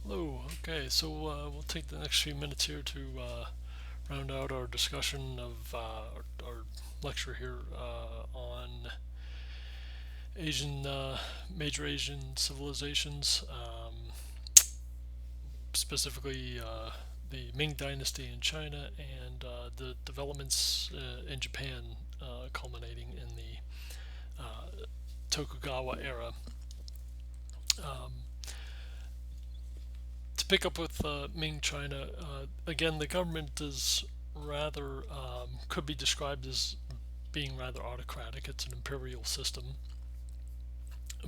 Hello. Okay, so we'll take the next few minutes here to round out our discussion of our lecture here on Asian major Asian civilizations, specifically the Ming Dynasty in China and the developments in Japan, culminating in the Tokugawa era. Um, to pick up with Ming China, again, the government is rather could be described as being rather autocratic. It's an imperial system,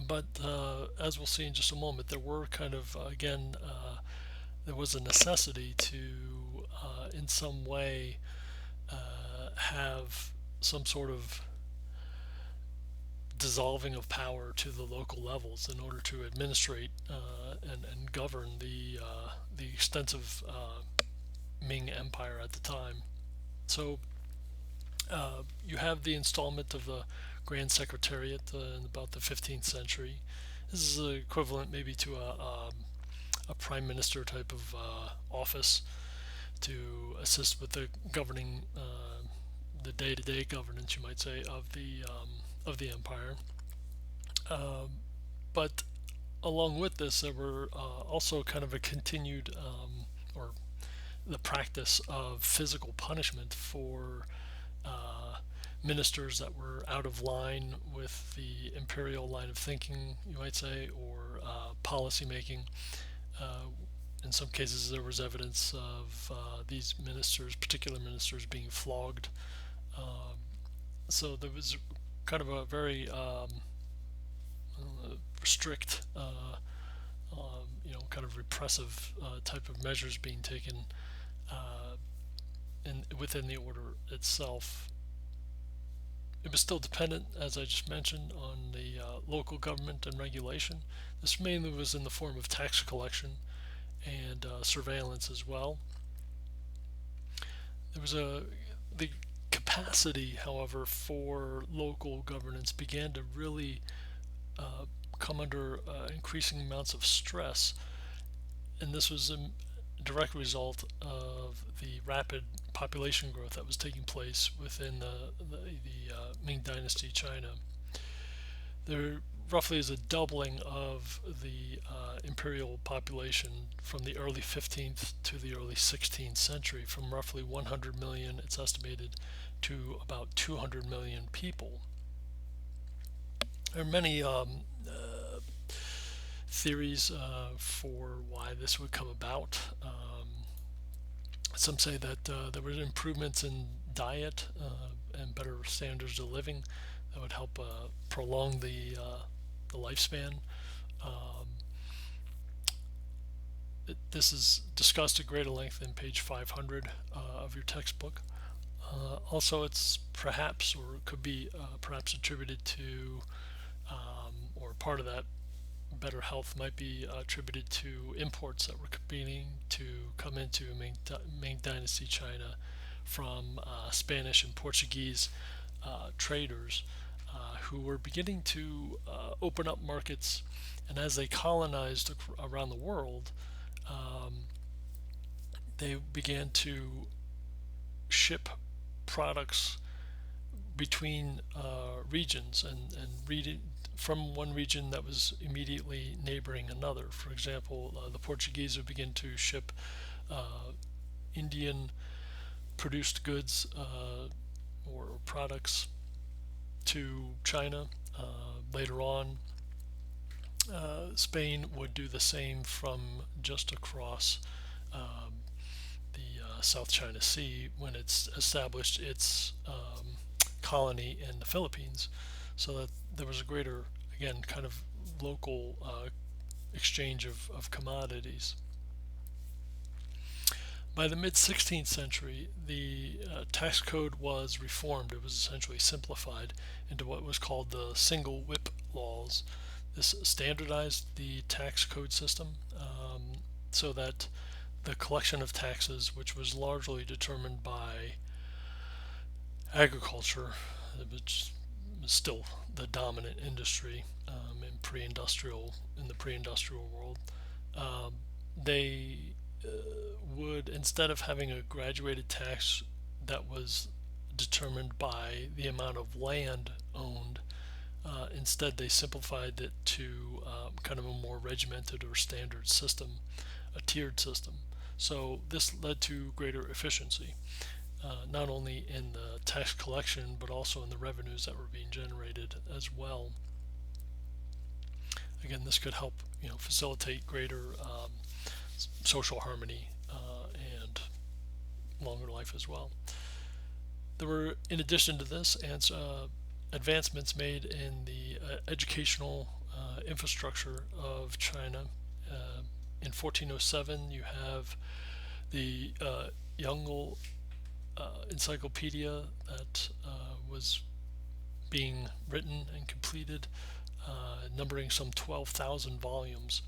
but as we'll see in just a moment, there were kind of again there was a necessity to, in some way, have some sort of dissolving of power to the local levels in order to administrate and govern the extensive Ming Empire at the time. So you have the installment of the Grand Secretariat in about the 15th century. This is equivalent maybe to a prime minister type of office to assist with the governing, the day-to-day governance, you might say, of the empire. But along with this, there were also kind of a continued or the practice of physical punishment for ministers that were out of line with the imperial line of thinking, you might say, or policy making. Uh, in some cases, there was evidence of these ministers, particular ministers, being flogged. Um, so there was kind of a very strict, kind of repressive type of measures being taken uh, within the order itself. It was still dependent, as I just mentioned, on the local government and regulation. This mainly was in the form of tax collection and surveillance as well. There was the capacity, however, for local governance began to really uh, come under increasing amounts of stress, and this was a direct result of the rapid population growth that was taking place within the Ming Dynasty China. There roughly is a doubling of the imperial population from the early 15th to the early 16th century, from roughly 100 million, it's estimated, to about 200 million people. There are many theories for why this would come about. Some say that there were improvements in diet and better standards of living that would help prolong the lifespan. Um, this is discussed at greater length in page 500 of your textbook. Also, it's perhaps, or could be perhaps attributed to, or part of that better health might be attributed to imports that were beginning to come into Ming Dynasty China from Spanish and Portuguese traders who were beginning to open up markets. And as they colonized around the world, um, they began to ship products between regions and from one region that was immediately neighboring another. For example, the Portuguese would begin to ship uh, Indian produced goods or products to China. Later on, Spain would do the same from just across the South China Sea when it's established its colony in the Philippines, so that there was a greater, again, kind of local exchange of commodities. By the mid 16th century, the tax code was reformed. It was essentially simplified into what was called the single whip laws. This standardized the tax code system so that the collection of taxes, which was largely determined by agriculture, which is still the dominant industry in the pre-industrial world, um, they would, instead of having a graduated tax that was determined by the amount of land owned, instead they simplified it to kind of a more regimented or standard system, a tiered system. So this led to greater efficiency, not only in the tax collection but also in the revenues that were being generated as well. Again, this could help facilitate greater social harmony and longer life as well. There were, in addition to this, advancements made in the educational infrastructure of China. In 1407, you have the Yongle encyclopedia that was being written and completed, numbering some 12,000 volumes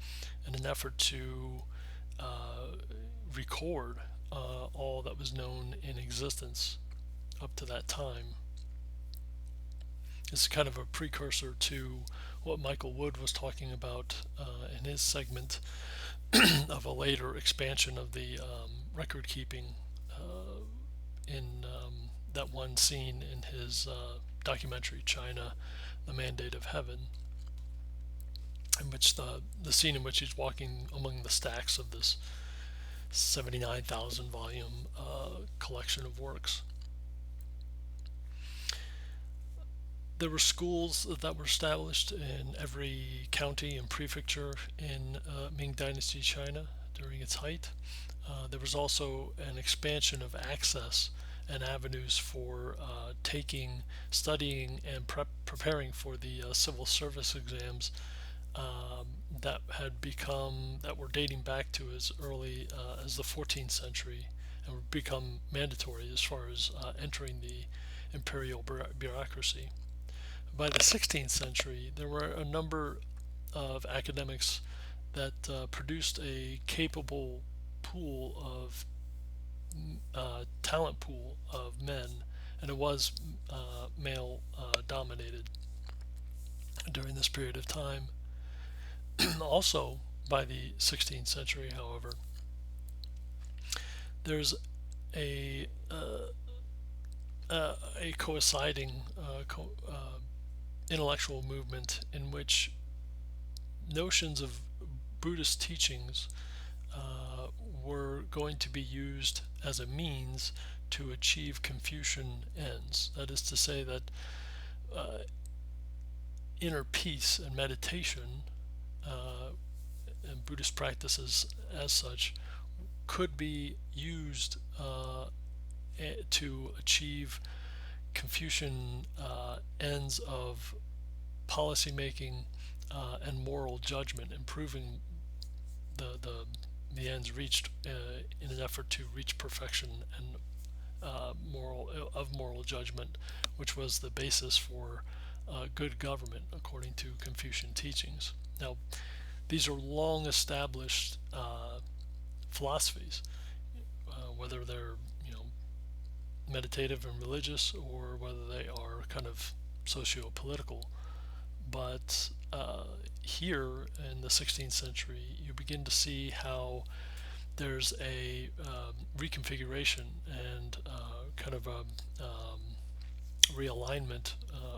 in an effort to record all that was known in existence up to that time. It's kind of a precursor to what Michael Wood was talking about in his segment of a later expansion of the record keeping in that one scene in his documentary China, The Mandate of Heaven, in which the scene in which he's walking among the stacks of this 79,000 volume collection of works. There were schools that were established in every county and prefecture in Ming Dynasty China during its height. There was also an expansion of access and avenues for studying, and preparing for the civil service exams that were dating back to as early as the 14th century and would become mandatory as far as entering the imperial bureaucracy. By the 16th century, there were a number of academics that produced a capable pool of talent pool of men, and it was male dominated during this period of time. Also, by the 16th century, however, there's a coinciding intellectual movement in which notions of Buddhist teachings were going to be used as a means to achieve Confucian ends. That is to say that inner peace and meditation and Buddhist practices as such could be used to achieve Confucian ends of policy making and moral judgment, improving the ends reached in an effort to reach perfection and moral judgment, which was the basis for good government according to Confucian teachings. Now, these are long established philosophies, whether they're meditative and religious or whether they are kind of socio-political. But here in the 16th century, you begin to see how there's a reconfiguration and kind of a realignment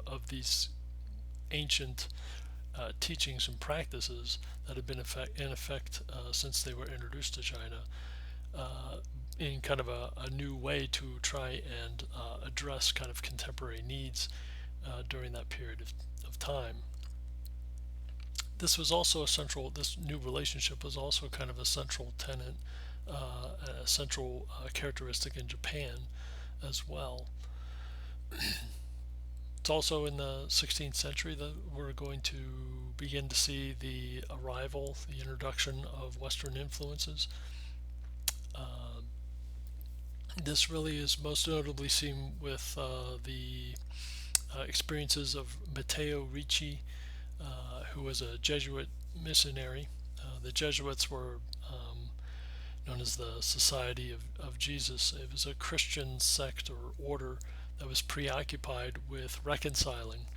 of these ancient teachings and practices that have been in effect since they were introduced to China, in kind of a new way to try and address kind of contemporary needs during that period of time. This new relationship was also kind of a central tenet, a central characteristic in Japan as well. It's also in the 16th century that we're going to begin to see the introduction of Western influences. This really is most notably seen with the experiences of Matteo Ricci, who was a Jesuit missionary. The Jesuits were known as the Society of Jesus. It was a Christian sect or order that was preoccupied with reconciling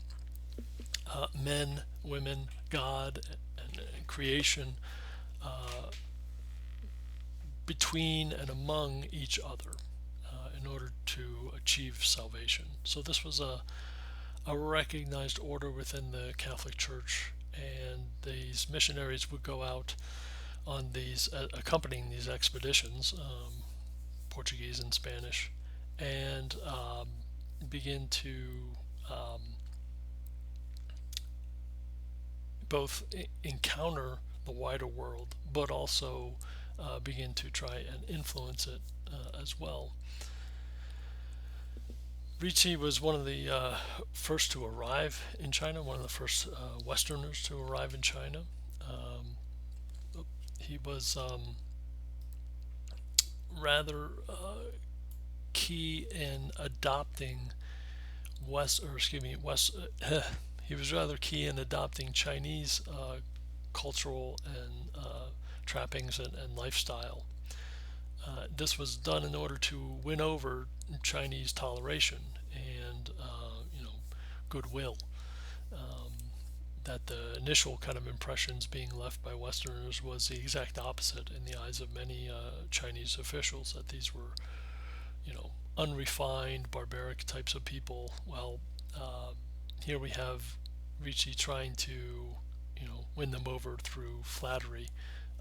men, women, God, and creation between and among each other in order to achieve salvation. So this was a recognized order within the Catholic Church, and these missionaries would go out on these accompanying these expeditions, Portuguese and Spanish, and begin to um, both encounter the wider world, but also begin to try and influence it as well. Ricci was one of the first to arrive in China, one of the first Westerners to arrive in China. Um, he was rather key in adopting he was rather key in adopting Chinese cultural and trappings and lifestyle. This was done in order to win over Chinese toleration and goodwill. Um, that the initial kind of impressions being left by Westerners was the exact opposite in the eyes of many Chinese officials. That these were, unrefined, barbaric types of people. Well, here we have Ricci trying to, win them over through flattery.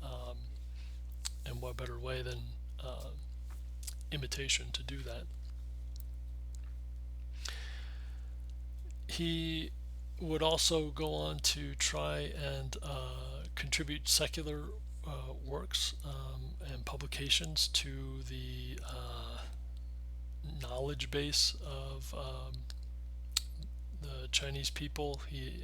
Um, and what better way than imitation to do that? He would also go on to try and contribute secular works and publications to the knowledge base of the Chinese people. He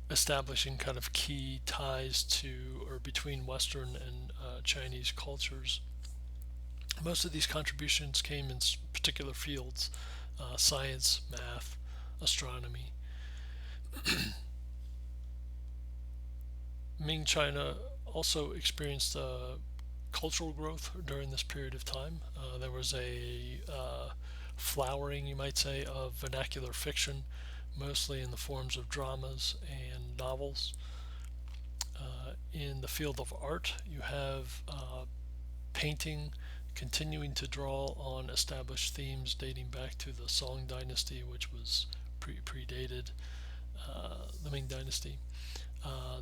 establishing kind of key ties to or between Western and Chinese cultures. Most of these contributions came in particular fields: science, math, astronomy. Ming China also experienced cultural growth during this period of time. There was a flowering, you might say, of vernacular fiction, mostly in the forms of dramas and novels. In the field of art, you have painting continuing to draw on established themes dating back to the Song Dynasty, which was predated the Ming Dynasty.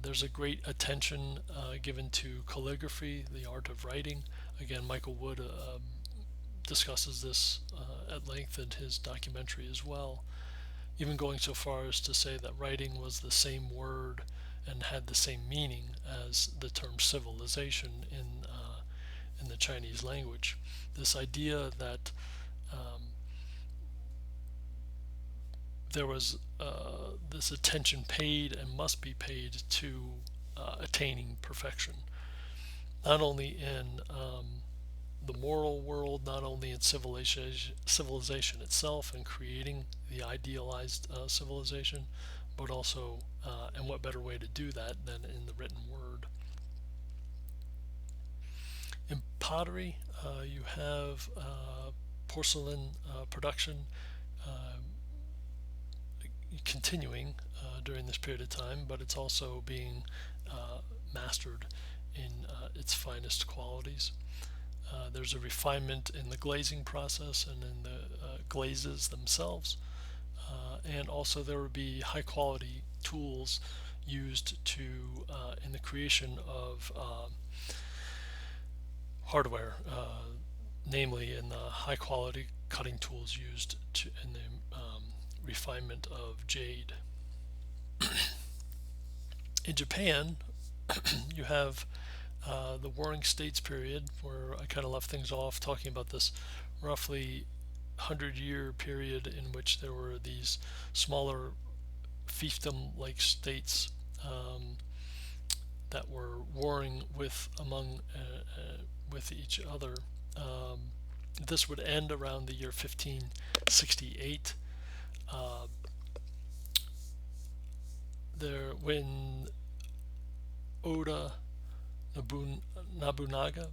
There's a great attention given to calligraphy, the art of writing. Again, Michael Wood discusses this at length in his documentary as well, even going so far as to say that writing was the same word and had the same meaning as the term civilization in the Chinese language. This idea that there was this attention paid and must be paid to attaining perfection, not only in the moral world, not only in civilization itself and creating the idealized civilization, but also, and what better way to do that than in the written word. In pottery, you have porcelain production continuing during this period of time, but it's also being mastered in its finest qualities. There's a refinement in the glazing process and in the glazes themselves, and also there would be high quality tools used to in the creation of hardware, namely in the high quality cutting tools used in the refinement of jade. In Japan, you have the Warring States period, where I kind of left things off talking about this roughly 100-year period in which there were these smaller fiefdom-like states that were warring with each other. This would end around the year 1568. When Oda Nobunaga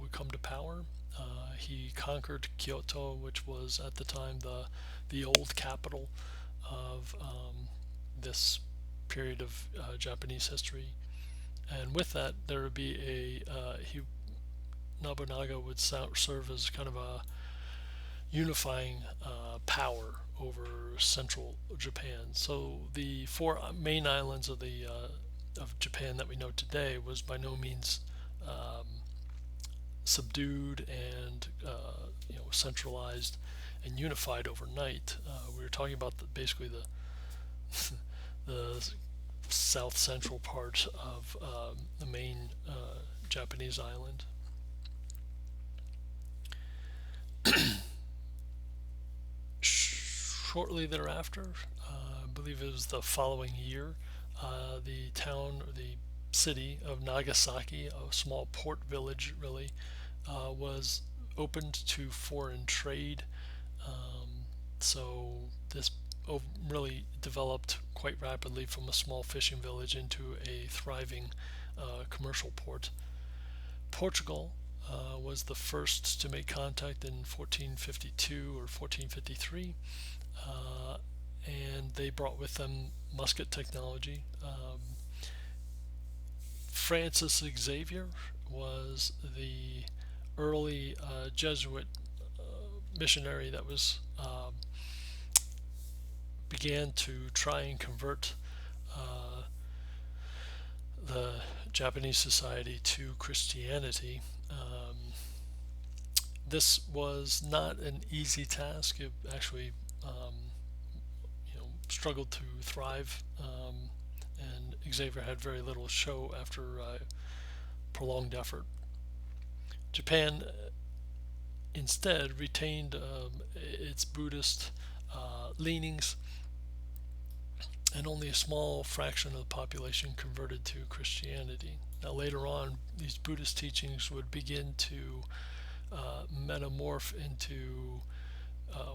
would come to power, he conquered Kyoto, which was at the time the old capital of this period of Japanese history, And with that, there would be Nobunaga would serve as kind of a unifying power over central Japan. So the four main islands of Japan that we know today was by no means subdued and centralized and unified overnight. We were talking about basically the south central part of the main Japanese island. Shortly thereafter, I believe it was the following year, the town or the city of Nagasaki, a small port village really, was opened to foreign trade. So this really developed quite rapidly from a small fishing village into a thriving commercial port. Portugal was the first to make contact in 1452 or 1453, and they brought with them musket technology. Francis Xavier was the early Jesuit missionary that was began to try and convert the Japanese society to Christianity. This was not an easy task. It actually struggled to thrive, and Xavier had very little show after prolonged effort. Japan instead retained its Buddhist leanings, and only a small fraction of the population converted to Christianity. Now, later on, these Buddhist teachings would begin to metamorph into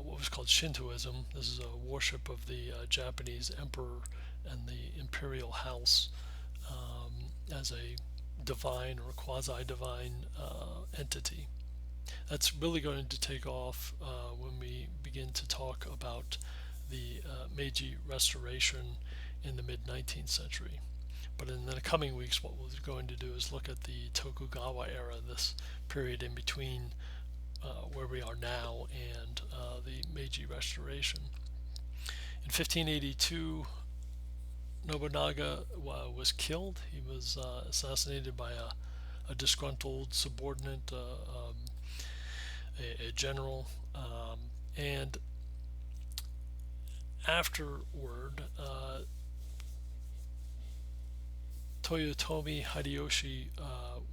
what was called Shintoism. This is a worship of the Japanese emperor and the imperial house as a divine or quasi-divine entity. That's really going to take off when we begin to talk about the Meiji Restoration in the mid-19th century. But in the coming weeks, what we're going to do is look at the Tokugawa era, this period in between where we are now and the Meiji Restoration. In 1582, Nobunaga was killed. He was assassinated by a disgruntled subordinate, a general, and afterward, Toyotomi Hideyoshi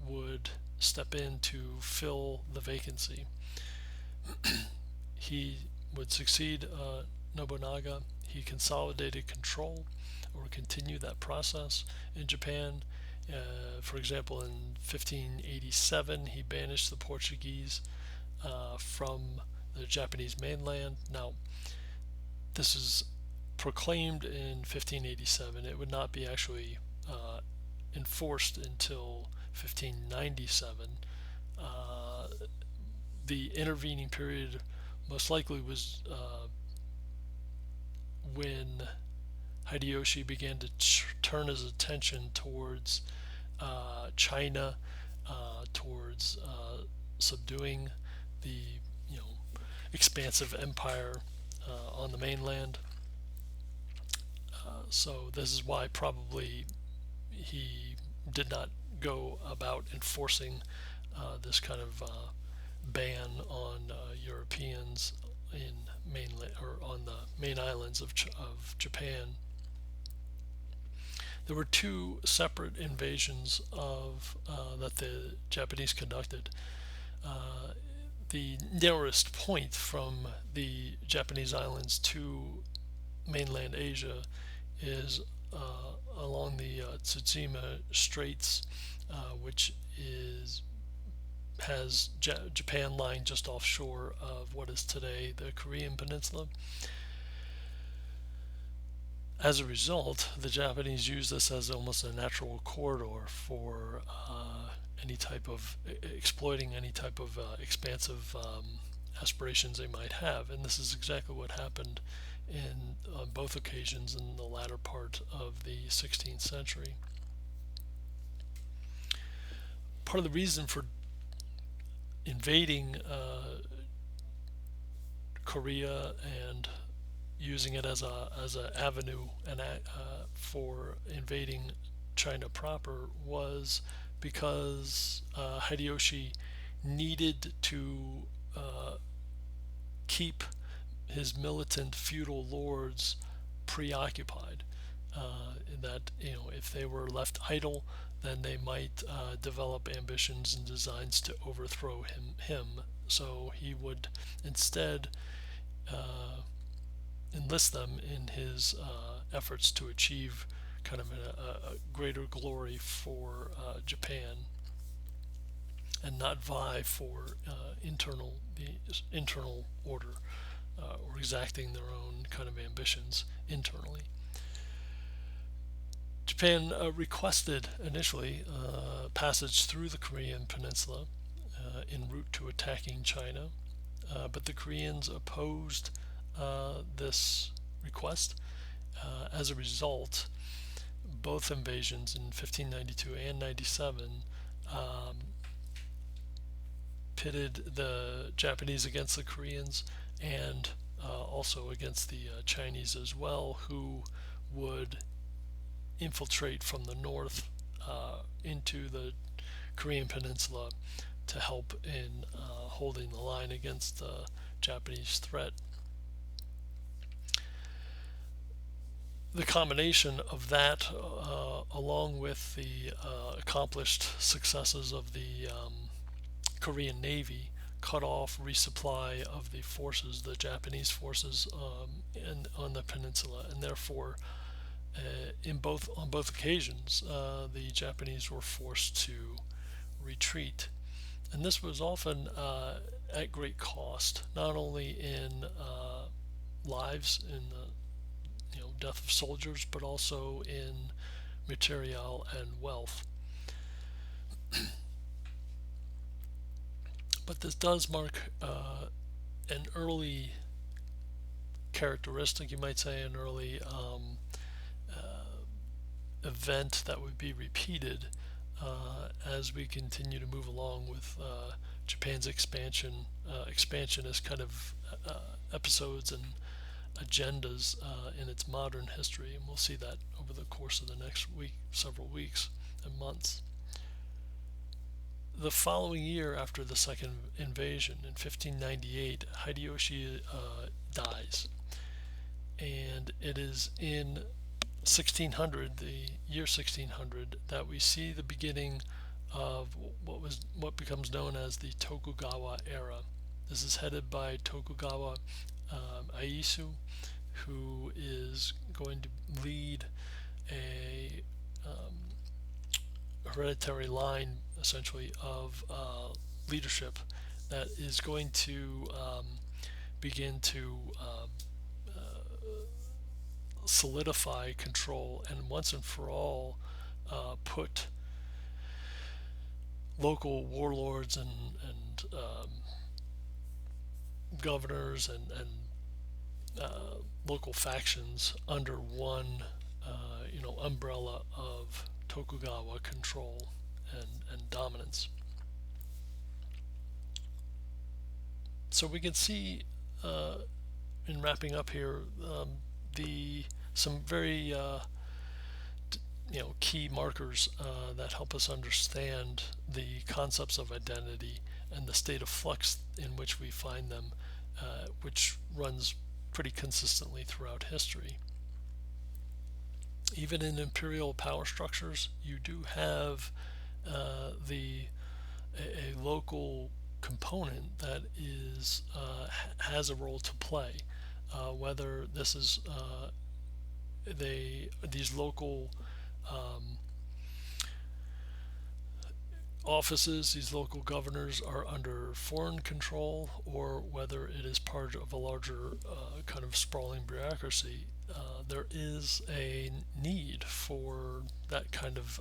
would step in to fill the vacancy. He would succeed Nobunaga. He consolidated control or continued that process in Japan. For example, in 1587, he banished the Portuguese from the Japanese mainland. Now, this is proclaimed in 1587. It would not be actually enforced until 1597. The intervening period most likely was when Hideyoshi began to turn his attention towards China, towards subduing the expansive empire on the mainland. So this is why probably he did not go about enforcing this kind of ban on Europeans in mainland or on the main islands of Japan. There were two separate invasions that the Japanese conducted. The nearest point from the Japanese islands to mainland Asia is along the Tsushima Straits, which has Japan lying just offshore of what is today the Korean Peninsula. As a result, the Japanese use this as almost a natural corridor for any type of exploiting any type of expansive aspirations they might have, and this is exactly what happened on both occasions in the latter part of the 16th century. part of the reason for invading Korea and using it as a avenue and for invading China proper was because Hideyoshi needed to keep his militant feudal lords preoccupied. That if they were left idle, then they might develop ambitions and designs to overthrow him. So he would instead enlist them in his efforts to achieve kind of a greater glory for Japan, and not vie for the internal order, or exacting their own kind of ambitions internally. Japan requested initially passage through the Korean peninsula en route to attacking China, but the Koreans opposed this request. As a result, both invasions in 1592 and 97 pitted the Japanese against the Koreans, and also against the Chinese as well, who would infiltrate from the north into the Korean peninsula to help in holding the line against the Japanese threat. The combination of that, along with the accomplished successes of the Korean Navy, cut off resupply of the forces, the Japanese forces, on the peninsula, and therefore, on both occasions, the Japanese were forced to retreat, and this was often at great cost, not only in lives, in the death of soldiers, but also in material and wealth. But this does mark an early characteristic, you might say, an early event that would be repeated as we continue to move along with Japan's expansionist kind of episodes and agendas in its modern history, and we'll see that over the course of the next several weeks and months. The following year, after the second invasion in 1598, Hideyoshi dies, and it is in 1600, the year 1600, that we see the beginning of what becomes known as the Tokugawa era. This is headed by Tokugawa Ieyasu, who is going to lead a hereditary line, essentially, of leadership that is going to begin to solidify control and once and for all put local warlords and governors and local factions under one umbrella of Tokugawa control and dominance. So we can see, in wrapping up here, some very key markers that help us understand the concepts of identity and the state of flux in which we find them, which runs pretty consistently throughout history. Even in imperial power structures, you do have a local component that has a role to play, whether this is these local offices, these local governors are under foreign control, or whether it is part of a larger kind of sprawling bureaucracy. There is a need for that kind of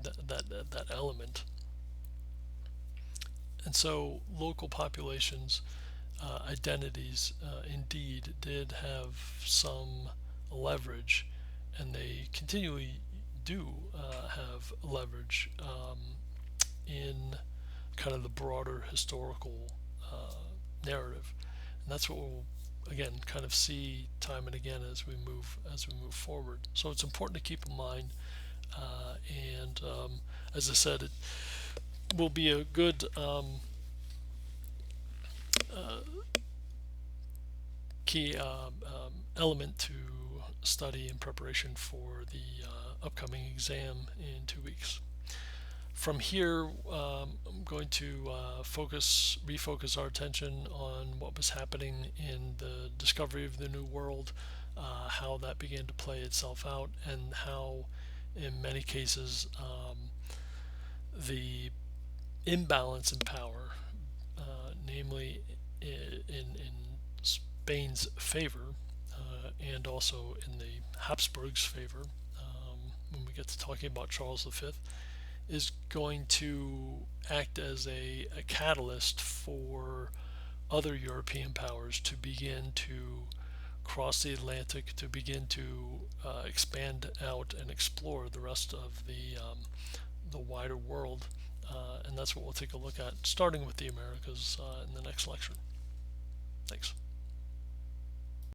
that element, and so local populations, identities, indeed did have some leverage, and they continually do have leverage in kind of the broader historical narrative. And that's what we'll again kind of see time and again as we move forward. So it's important to keep in mind, and as I said, it will be a good key element to study in preparation for the upcoming exam in 2 weeks. From here, I'm going to refocus our attention on what was happening in the discovery of the New World, how that began to play itself out, and how, in many cases, the imbalance in power, namely in Spain's favor, and also in the Habsburgs' favor, when we get to talking about Charles V, is going to act as a catalyst for other European powers to begin to cross the Atlantic, to begin to expand out and explore the rest of the wider world. And that's what we'll take a look at, starting with the Americas in the next lecture. Thanks.